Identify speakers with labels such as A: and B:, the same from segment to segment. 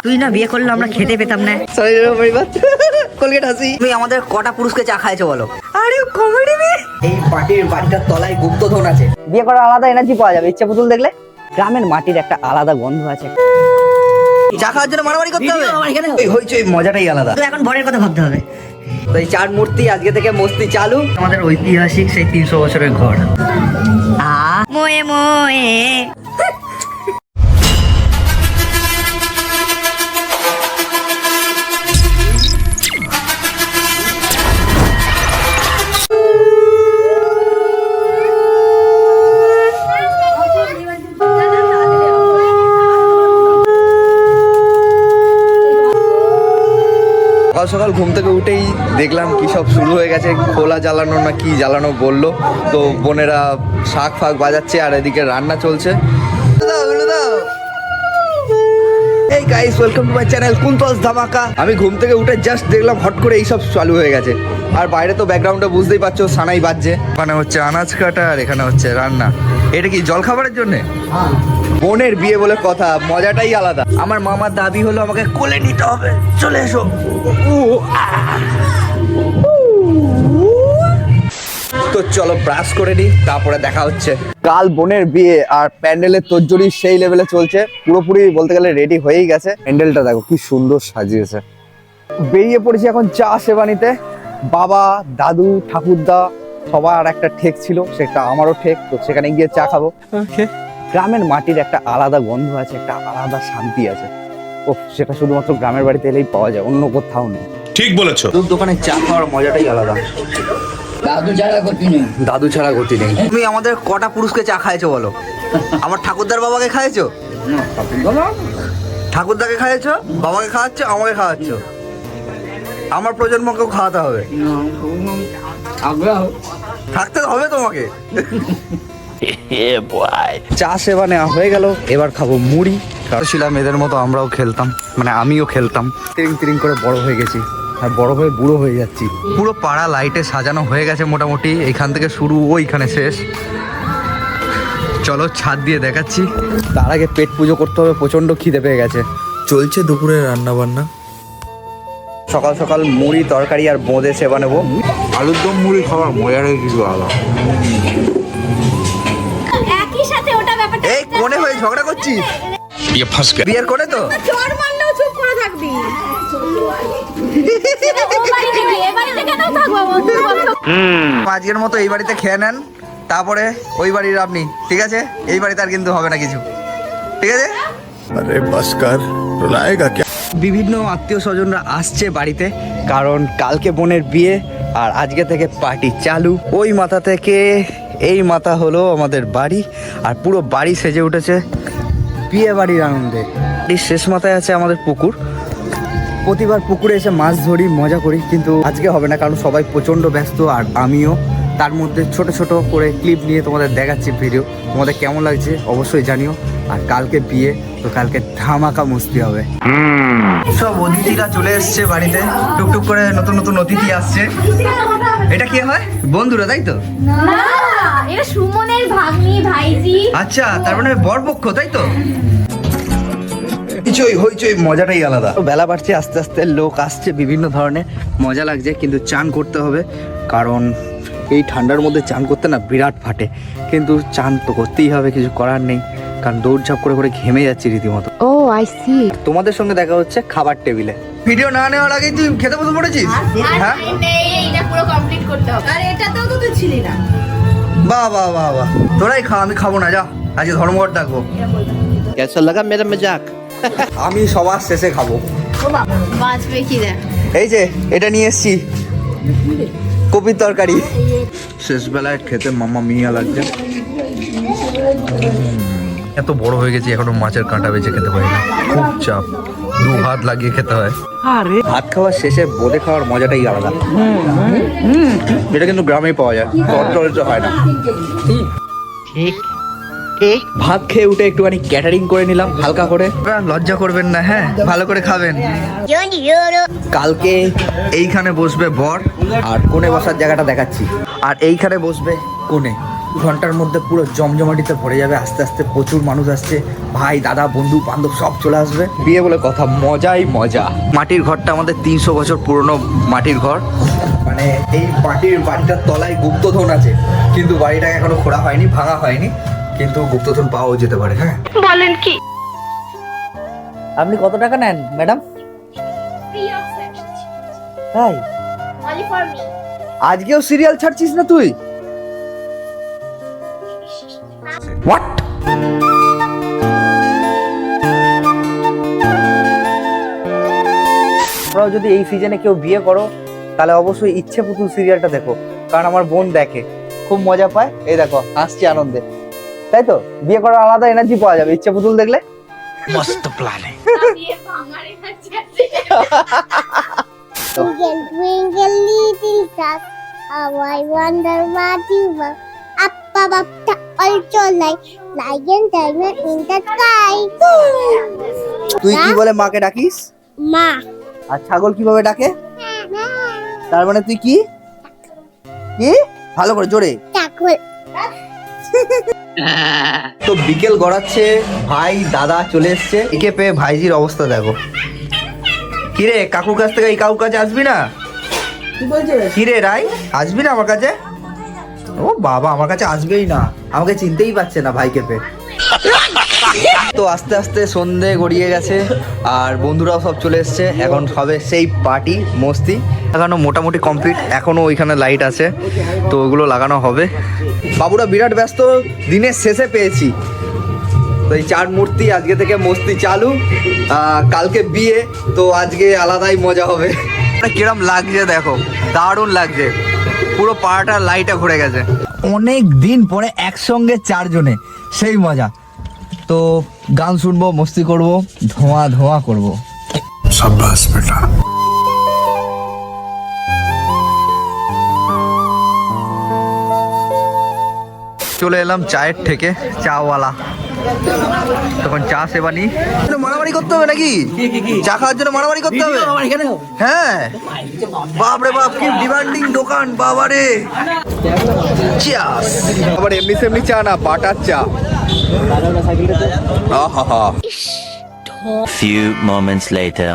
A: তুই না বিয়ে করলে আমরা খেতে পেতাম না। কলগেট হাসি। তুমি আমাদের কটা পুরুষকে চা খাইছো বলো? আরে কমেডি মেয়ে। এই পার্টির বাড়িটার তলায় গুপ্তধন আছে। বিয়ে করার আলাদা এনার্জি পাওয়া যাবে ইচ্ছা পুতুল দেখলে। গ্রামের মাটির একটা আলাদা গন্ধ আছে। চা খাওয়ার জন্য মারামারি করতে হবে। এই হইচই মজাটাই আলাদা। তো এখন বরের কথা ভাবতে হবে। তো এই চার মূর্তি আজকে থেকে মস্তি চালু। আমাদের ঐতিহাসিক সেই 300 বছরের ঘর। মোয়ে মোয়ে।
B: সকাল সকাল ঘুম থেকে উঠেই দেখলাম কি সব শুরু হয়ে গেছে, খোলা জ্বালানো না কি জ্বালানো বললো। তো বোনেরা শাক ফাক বাজাচ্ছে আর এদিকে রান্না চলছে। এই guys, welcome to my channel Kuntal's Dhamaka. আমি ঘুম থেকে উঠে জাস্ট দেখলাম হট করে এইসব চালু হয়ে গেছে। আর বাইরে তো ব্যাকগ্রাউন্ডটা বুঝতেই পারছো, সানাই বাজছে। এখানে হচ্ছে আনাজ কাটা আর এখানে হচ্ছে রান্না। এটা কি জল খাবারের জন্যে? বোনের বিয়ে বলে কথা, মজাটাই আলাদা। আমার মামার দাবি হলো আমাকে কোলে নিতে হবে, চলে এসো। তো চলো ব্রাশ করে নিই, তারপরে দেখা হচ্ছে। কাল বোনের বিয়ে আর প্যান্ডেলের তোড়জোড়ি সেই লেভেলে চলছে, পুরোপুরি বলতে গেলে রেডি হয়েই গেছে। প্যান্ডেলটা দেখো কি সুন্দর সাজিয়েছে। বেরিয়ে পড়েছি এখন চা সেবা নিতে। বাবা, দাদু, ঠাকুরদা সবার একটা ঠেক ছিল, সেটা আমারও ঠেক। তো সেখানে গিয়ে চা খাবো। গ্রামের মাটির একটা আলাদা গন্ধ আছে, একটা আলাদা শান্তি আছে। ও সেটা শুধুমাত্র গ্রামের বাড়িতে এলেই পাওয়া যায়, অন্য কোথাও নেই।
C: ঠিক বলেছো।
B: দোকানে চা খাওয়ার মজাটাই আলাদা।
A: দাদু ছাড়া গতি নেই।
B: দাদু ছাড়া গতি নেই। তুমি আমাদের কটা পুরুষকে চা খাইছো বলো? আমার ঠাকুরদার বাবাকে খাইছো? ঠাকুরদাকে খাইছো, বাবাকে খাওয়াচ্ছ, আমাকে খাওয়াচ্ছ। আমার প্রজন্মকেও খাওয়াতে হবে, থাকতে হবে তোমাকে। চা সেবা নেওয়া হয়ে গেল, এবার খাবো মুড়ি। ছিলাম এদের মতো আমরাও খেলতাম, মানে আমিও খেলতাম। তিরিং তিরিং করে বড় হয়ে গেছি আর বড় হয়ে বুড়ো হয়ে যাচ্ছি। পুরো পাড়া লাইটে সাজানো হয়ে গেছে মোটামুটি, এখান থেকে শুরু ওইখানে শেষ। চলো ছাদ দিয়ে দেখাচ্ছি। তার আগে পেট পুজো করতে হবে, প্রচন্ড খিদে পেয়ে গেছে।
C: চলছে দুপুরে রান্না বান্না।
B: সকাল সকাল মুড়ি তরকারি আর বোঁদে সেবা নেবো।
C: আলুর দম মুড়ি খাওয়ার মজাটাই কিছু আলাদা।
D: একই সাথে ওটা ব্যাপারটা।
B: এই কোণে হয়ে ঝগড়া করছিস? বিয়ের কোণে তো
D: চোর মারলেও চুপ করে থাকবি। ও বাড়িতে গিয়ে এ বাড়িতে কেন থাকবো?
B: আজকের মতো এই বাড়িতে খেয়ে নেন, তারপরে ওই বাড়ির আপনি। ঠিক আছে? এই বাড়িতে আর কিন্তু হবে না কিছু, ঠিক আছে?
C: আরে বাস কর, রুলায়েগা क्या?
B: বিভিন্ন আত্মীয় স্বজনরা আসছে বাড়িতে, কারণ কালকে বোনের বিয়ে আর আজকে থেকে পার্টি চালু। ওই মাথা থেকে এই মাথা হলো আমাদের বাড়ি, আর পুরো বাড়ি সেজে উঠেছে বিয়ে বাড়ির আনন্দে। বাড়ির শেষ মাথায় আছে আমাদের পুকুর। প্রতিবার পুকুরে এসে মাছ ধরি, মজা করি, কিন্তু আজকে হবে না, কারণ সবাই প্রচণ্ড ব্যস্ত আর আমিও। তার মধ্যে ছোট ছোট করে ক্লিপ নিয়ে তোমাদের দেখাচ্ছি ভিডিও। তোমাদের কেমন লাগছে অবশ্যই জানিও। আর কালকে বিয়ে, তো কালকে ধামাকা মস্তি হবে। সব অতিথিরা চলে এসছে বাড়িতে, টুকটুক করে নতুন নতুন অতিথি আসছে। এটা কি হয়? বন্ধুরা, তাই তো?
D: না, এটা সুমনের ভাগ্নি ভাইজি।
B: আচ্ছা, তার মানে বরপক্ষ, তাই তো? হইচই মজাটাই আলাদা। বেলা বাড়ছে আস্তে আস্তে, লোক আসছে বিভিন্ন ধরনের, মজা লাগছে। কিন্তু চান করতে হবে, কারণ এই ঠান্ডার মধ্যে চান করতে না বিরাট ফাটে। কিন্তু চান তো করতেই হবে, কিছু করার নেই, কারণ দৌড়ঝাঁপ করে করে ঘেমে যাচ্ছি রীতিমতো।
D: ও আই সি।
B: তোমাদের সঙ্গে দেখা হচ্ছে খাবার টেবিলে। ভিডিও না নেওয়ার আগে তুই খেতে বসে পড়েছিস? হ্যাঁ,
D: এইটা পুরো কমপ্লিট করতে হবে। আর এটাতেও তো তুই ছিলি না।
B: বাহ বাহ বাহ বাহ, তোরাই খা, আমি খাবো না। যা, আজকে ধর্মঘট ডাকবো।
E: कैसा लगा मेरा मजाक?
B: আমি সবার শেষে খাবো।
D: ও বাবা, বাঁচবে কি দেখ।
B: এই যে এটা নিয়ে এসছি, কপির তরকারি। শেষ বেলায় খেতে মামা মিয়া লাগছে। এত বড় হয়ে গেছি, এখনো মাছের কাঁটা বেঁচে খেতে পারি না, খুব চাপ। দু হাত লাগিয়ে খেতে হয়। ভাত খাওয়ার শেষে বোঁদে খাওয়ার মজাটাই আলাদা। এটা কিন্তু গ্রামেই পাওয়া যায়, চটচড়ে হয় না। ভাত খেয়ে উঠে একটুখানি ক্যাটারিং করে নিলাম হালকা করে। লজ্জা করবেন না, হ্যাঁ, ভালো করে খাবেন। কালকে এইখানে বসবে বর, আর কোণে বসার জায়গাটা দেখাচ্ছি। আর এইখানে বসবে কোণে, ঘন্টার মধ্যে পুরো জমজমাটিতে ভরে যাবে। আস্তে আস্তে প্রচুর মানুষ আসছে, ভাই দাদা বন্ধু বান্ধব সব চলে আসবে। বিয়ে বলে কথা, মজাই মজা। মাটির ঘরটা আমাদের 300 বছর পুরনো মাটির ঘর। মানে এই মাটির বাড়িটার তলায় গুপ্তধন আছে, কিন্তু বাড়িটাকে এখনো খোঁড়া হয়নি, ভাঙা হয়নি, কিন্তু গুপ্তধন পাওয়াও যেতে পারে। হ্যাঁ
D: বলেন কি?
A: আপনি কত টাকা নেন ম্যাডাম?
D: Free of charge.
A: তাই
D: Only for me.
B: আজকেও সিরিয়াল ছাড়ছিস না তুই? হোয়াট?
A: তোমরাও যদি এই সিজনে কেউ বিয়ে করো তাহলে অবশ্যই ইচ্ছে পুতুল সিরিয়ালটা দেখো, কারণ আমার বোন দেখে, খুব মজা পায়। এই দেখো হাসছি আনন্দে, তাই তো? বিয়ে করার আলাদা এনার্জি পাওয়া যাবে ইচ্ছে পুতুল দেখলে।
B: মস্ত প্ল্যান।
D: বিয়ে ভাঙার এনার্জি আছে।
F: Twinkle, twinkle, little star, how I wonder what you are. Up above the ultra light, like a diamond in the sky.
A: তুই কি বলে মাকে ডাকিস?
F: মা,
A: আর ছাগল কিভাবে ডাকে? তার মানে তুই কি কি ভালো করে জোরে।
F: চাকল,
B: তো বিকেল গড়াচ্ছে, ভাই দাদা চলে এসছে। একে পেয়ে ভাইজির অবস্থা দেখো। কিরে কাকুর কাছ থেকে এই কাকুর কাছে আসবি না? কিরে রাই, আসবি না আমার কাছে? ও বাবা, আমার কাছে আসবেই না, আমাকে চিনতেই পারছে না ভাইকে পেয়ে। তো আস্তে আস্তে সন্ধে গড়িয়ে গেছে আর বন্ধুরাও সব চলে এসছে। এখন হবে সেই পার্টি মস্তি। লাগানো মোটামুটি কমপ্লিট, এখনো ওইখানে লাইট আছে, তো ওগুলো লাগানো হবে। বাবুরা বিরাট ব্যস্ত, দিনের শেষে পেয়েছি। তো এই 4 মূর্তি আজকে থেকে মস্তি চালু। কালকে বিয়ে, তো আজকে আলাদাই মজা হবে। কিরম লাগছে দেখো, দারুণ লাগছে। পুরো পাড়াটা লাইটে ঘুরে গেছে। অনেক দিন পরে একসঙ্গে 4 জনে, সেই মজা। তো গান শুনবো, মস্তি করব, ধোঁয়া ধোঁয়া করব।
C: शाबाश बेटा।
B: চলে এলাম চায়ের থেকে, চাওয়ালা। তখন চা সেবা নি, মারামারি করতে হবে নাকি? চা খাওয়ার জন্য মারামারি করতে হবে? হ্যাঁ, বাপ রে বাপ, কি ডিমান্ডিং দোকান বাবারে। চিয়ার্স। আবার এমনি সেমনি চা না, বাটার চা। আহা।
G: Few moments later.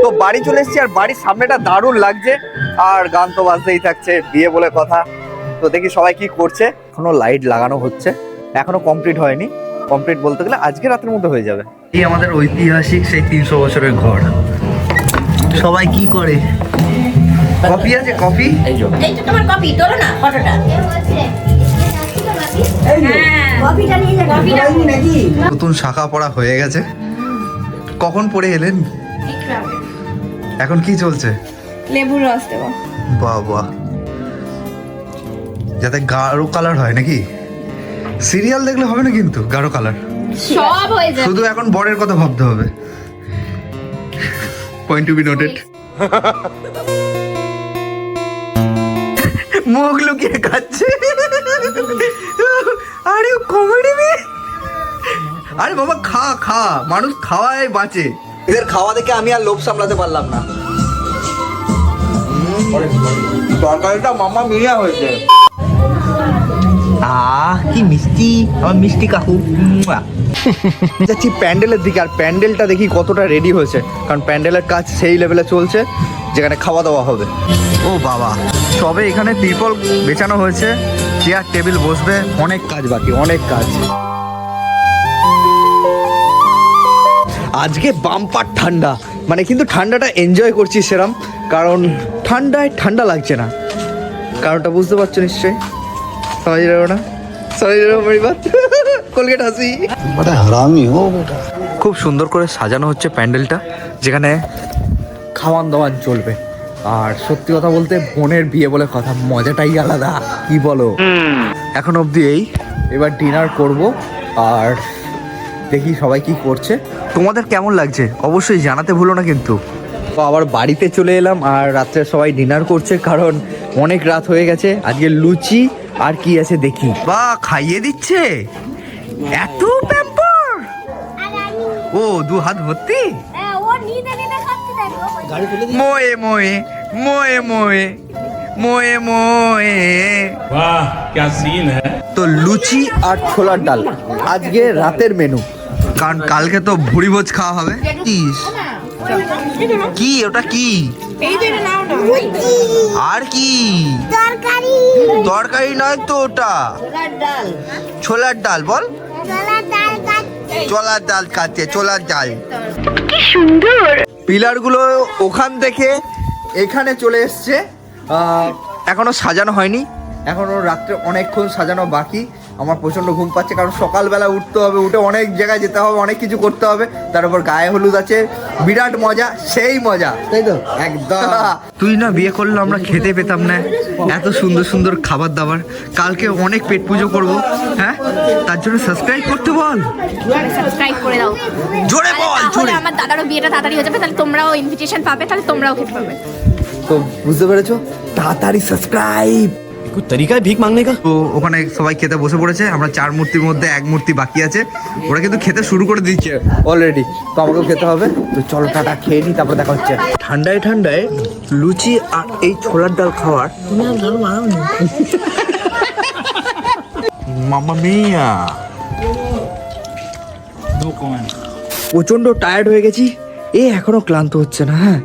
B: তো বাড়ি চলে এসেছি আর বাড়ির সামনেটা দারুণ লাগছে, আর গান তো বাজতেই থাকছে, বিয়ে বলে কথা। তো দেখি সবাই কি করছে। এখনো লাইট লাগানো হচ্ছে, এখনো কমপ্লিট হয়নি। কমপ্লিট বলতে গেলে আজকে রাতের মধ্যে হয়ে যাবে। এই আমাদের ঐতিহাসিক সেই 300 বছরের ঘর। সবাই কি করে? কফি আছে? কফি
D: এই তো তোমার কপি, তোলো না ফটোটা। কপিটা নিয়ে যা, কপিটা নাকি?
B: নতুন শাখা পড়া হয়ে গেছে। কখন পড়ে এলেন? এখন কি চলছে?
D: লেবুর রস দেবো।
B: বাবা, যাতে গাঢ় কালার হয় নাকি? সিরিয়াল দেখলে হবে না কিন্তু গাঢ় কালার,
D: সব হয়ে যাবে।
B: শুধু এখন বরের কথা ভাবতে হবে। Point to be noted. মুখ লুকিয়ে খাচ্ছে। আরে কমেডি মি। আরে বাবা খা খা, মানুষ খাওয়ায় বাঁচে। এদের খাওয়া দেখে আমি আর লোভ সামলাতে পারলাম না। তরকারিটা মামা মিয়া হয়েছে। কি মিষ্টি আমার মিষ্টি কাকু। যাচ্ছি প্যান্ডেলের দিকে, আর প্যান্ডেলটা দেখি কতটা রেডি হয়েছে, কারণ প্যান্ডেলের কাজ সেই লেভেলে চলছে যেখানে খাওয়া দাওয়া হবে। ও বাবা, সবে এখানে ত্রিপল বেচানো হয়েছে, চেয়ার টেবিল বসবে, অনেক কাজ বাকি, অনেক কাজ। আজকে বাম্পার ঠান্ডা, মানে কিন্তু ঠান্ডাটা এনজয় করছি সেরম, কারণ ঠান্ডায় ঠান্ডা লাগছে না। কারণটা বুঝতে পারছো নিশ্চয়ই? সবাই যাবো না, সবাই যাবো কলগেট হাসি। খুব সুন্দর করে সাজানো হচ্ছে প্যান্ডেলটা, যেখানে খাওয়ান দাওয়ান চলবে। আর সত্যি কথা বলতে বোনের বিয়ে বলে কথা, মজাটাই আলাদা, কি বলো? এখন অবধি এই, এবার ডিনার করব আর দেখি সবাই কি করছে। তোমাদের কেমন লাগছে অবশ্যই জানাতে ভুলো না কিন্তু। তো আবার বাড়িতে চলে এলাম, আর রাত্রে সবাই ডিনার করছে, কারণ অনেক রাত হয়ে গেছে। আজকে লুচি আর কি আছে দেখি। বা খাইয়ে দিচ্ছে, এত প্যাম্পার। ও 2 হাত ভর্তি।
F: ও নিদে নিদে খাচ্ছে দেখো।
B: মোয়ে মোয়ে মোয়ে মোয়ে মোয়ে মোয়ে।
H: वाह क्या सीन है।
B: তো লুচি আর ছোলার ডাল আজকে রাতের মেনু, কারণ কালকে তো ভুড়ি ভোজ খাওয়া হবে। কি ওটা কি? আর কি?
F: তরকারি
B: তরকারি নয় তো ওটা, ছোলার ডাল। বল
F: ছোলার ডাল খাচ্ছি।
B: ছোলার ডাল খাচ্ছে, ছোলার ডাল। কি সুন্দর। পিলার গুলো ওখান থেকে এখানে চলে এসছে, এখনো সাজানো হয়নি, এখনো রাত্রে অনেকক্ষণ সাজানো বাকি। আমার প্রচন্ড ঘুম পাচ্ছে, কারণ সকালবেলা উঠতে হবে, উঠে অনেক জায়গায় যেতে হবে, অনেক কিছু করতে হবে। তার উপর গায়ে হলুদ আছে, বিরাট মজা, সেই মজা, তাই তো? একদম। তুই না বিয়ে করলে আমরা খেতে পেতাম না এত সুন্দর সুন্দর খাবার দাবার। কালকে অনেক পেট পুজো করবো, হ্যাঁ, তার জন্য সাবস্ক্রাইব করতে বল,
D: সাবস্ক্রাইব করে দাও।
B: জোরে বল,
D: তাহলে
B: জোরে।
D: আমার দাদারও বিয়েটা তাড়াতাড়ি হয়ে যাবে, তাহলে তোমরাও ইনভিটেশন পাবে, তাহলে তোমরাও খেতে পাবে।
B: তো বুঝতে পেরেছো, তাড়াতাড়ি সাবস্ক্রাইব।
E: कुछ तरीका है भीख मांगने का।
B: তো ওখানে সবাই খেতে বসে পড়েছে, আমরা 4 মূর্তির মধ্যে 1 মূর্তি বাকি আছে, ওরা কিন্তু খেতে শুরু করে দিচ্ছে অলরেডি। তো আমাকেও খেতে হবে, তো চলো টাটা খেয়ে নিই, তারপর দেখা হচ্ছে। ঠান্ডায় ঠান্ডায় লুচি আর এই ছোলার ডাল খাওয়ার মামা মিয়া। প্রচন্ড টায়ার্ড হয়ে গেছি, এখনো ক্লান্ত হচ্ছে না। হ্যাঁ,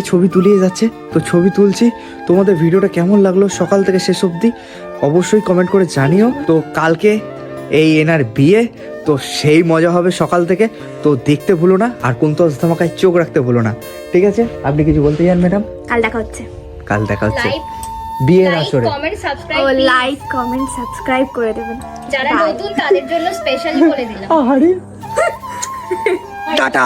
B: ছবি তুলিয়ে যাচ্ছে, তো ছবি তুলছি। তোমাদের ভিডিওটা কেমন লাগলো সকাল থেকে শেষ অবধি অবশ্যই কমেন্ট করে জানিও। তো কালকে এনার বিয়ে, তো সেই মজা হবে সকাল থেকে, তো দেখতে ভুলো না। আর কুন্তল ধামাকায় চোখ রাখতে ভুলো না, ঠিক আছে? আপনি কিছু বলতে চান ম্যাডাম?
D: কাল দেখা হচ্ছে।
B: কাল দেখা হচ্ছে বিয়ের আসরে।
D: ও লাইক কমেন্ট সাবস্ক্রাইব করে দেবেন,
I: যারা নতুন তাদের জন্য স্পেশালি বলে দিলাম।
B: আরে টাটা।